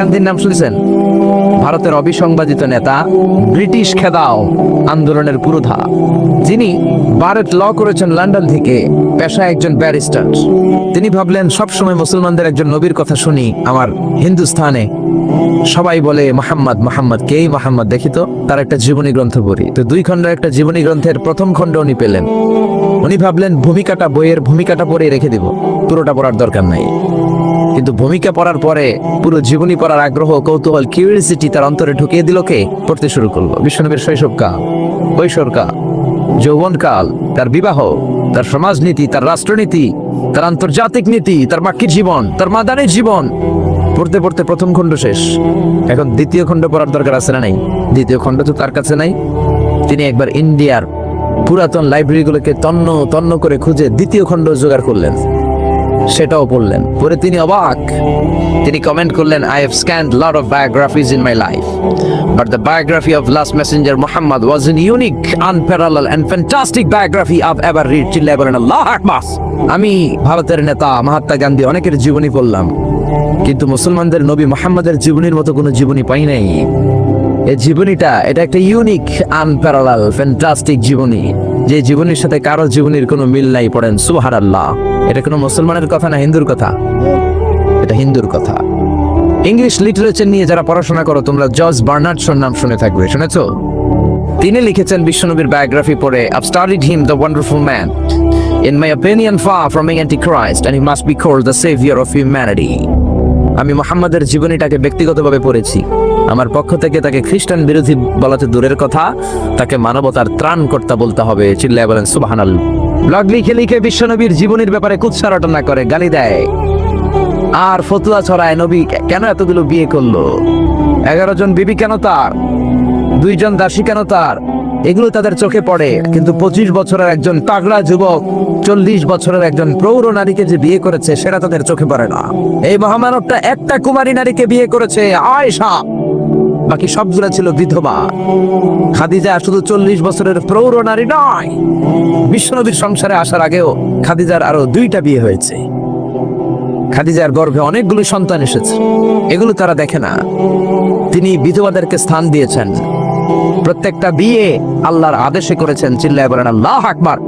গান্ধীর নাম শুনেছেন? ভারতের অবিসংবাদিত নেতা, ব্রিটিশ খেদাও আন্দোলনের পুরোধা, যিনি বারেট ল করেছেন লন্ডন থেকে, পেশায় একজন ব্যারিস্টার। তিনি ভাবলেন সবসময় মুসলমানদের একজন নবীর কথা শুনি আমার হিন্দুস্থানে, সবাই বলে মোহাম্মদ মোহাম্মদ, কে মোহাম্মদ, দেখি তো তার একটা জীবনী গ্রন্থ পড়ি। তো 2 খণ্ডের একটা জীবনী গ্রন্থের প্রথম খণ্ড উনি পেলেন। উনি ভাবলেন ভূমিকাটা, বইয়ের ভূমিকাটা পড়ে রেখে দিব, পুরোটা পড়ার দরকার নাই। কিন্তু ভূমিকা পড়ার পরে পুরো জীবনী পড়ার আগ্রহ, কৌতূহল, কিউরিয়াসিটি তার অন্তরে ঢুকিয়ে দিল কে? পড়তে শুরু করলো বিশ্বনবীর শৈশবকাল, কৈশোরকাল, যৌবনকাল, তার বিবাহ, তার সমাজনীতি, তার রাষ্ট্রনীতি, তার আন্তর্জাতিক নীতি, তার মাক্কির জীবন, তার মাদানী জীবন। পড়তে পড়তে প্রথম খণ্ড শেষ। এখন দ্বিতীয় খণ্ড পড়ার দরকার আছে না নাই? দ্বিতীয় খণ্ড তো তার কাছে নাই। তিনি একবার ইন্ডিয়ার পুরাতন লাইব্রেরিগুলোকে তন্ন তন্ন করে খুঁজে দ্বিতীয় খণ্ড জোগাড় করলেন, সেটাও পড়লেন। পরে তিনি অবাক। তিনি কমেন্ট করলেন, I have scanned lot of biographies in my life, but the biography of last messenger Muhammad was an unique, unparalleled and fantastic biography I've ever read. চিল্লায় বলেন আল্লাহু আকবার। আমি ভারতের নেতা মহাত্মা গান্ধী অনেকের জীবনী পড়লাম, কিন্তু মুসলমানদের নবী মুহাম্মাদের জীবনীর মতো কোনো জীবনী পাই নাই। এই জীবনীটা, এটা একটা ইউনিক, আনপ্যারালাল, ফ্যান্টাস্টিক জীবনী, যে জীবনীর সাথে কারো জীবনীর কোনো মিল নাই। পড়েন সুবহানাল্লাহ। এটা কোনো মুসলমানের কথা না হিন্দুর কথা? এটা হিন্দুর কথা। ইংলিশ লিটারেচার নিয়ে যারা পড়াশোনা করো তোমরা জর্জ বার্নার্ড শোর নাম শুনে থাকবে, শুনেছো? তিনি লিখেছেন বিশ্বনবীর বায়োগ্রাফি পড়ে, I've studied him, the wonderful man. In my opinion, far from being antichrist, and he must be called the savior of humanity. আমি মুহাম্মাদের জীবনীটাকে ব্যক্তিগতভাবে পড়েছি। আমার পক্ষ থেকে তাকে খ্রিস্টান বিরোধী বলাতে দূরের কথা, তাকে মানবতার ত্রাণকর্তা বলতে হবে। চিল্লায় বলেন সুবহানাল্লাহ। ব্লগ লিখে লিখে বিশ্বনবীর জীবনীর ব্যাপারে কুৎসা রটনা করে, গালি দেয় আর ফতুয়া ছড়ায়। নবী কেন এতগুলো বিয়ে করলো? 11 জন বিবি কেন তার? 2 জন দাসী কেন তার? এগুলো তাদের চোখে পড়ে, কিন্তু 25 বছরের একজন তাগড়া যুবক 40 বছরের একজন প্রৌঢ় নারীকে যে বিয়ে করেছে সেটা তাদের চোখে পড়ে না। এই মহামানবটা একটা কুমারী নারীকে বিয়ে করেছে, আয়েশা, বাকি সবগুলো ছিল বিধবা। খাদিজা শুধু 40 বছরের প্রৌঢ় নারী নয়, বিশ্বনবীর সংসারে আসার আগেও খাদিজার আরো 2টা বিয়ে হয়েছে। খাদিজার গর্ভে অনেকগুলো সন্তান এসেছে, এগুলো তারা দেখে না। তিনি বিধবাদেরকে স্থান দিয়েছেন, প্রত্যেকটা বিয়ে আল্লাহর আদেশে করেছেন। চিল্লায় বলেন আল্লাহু আকবার।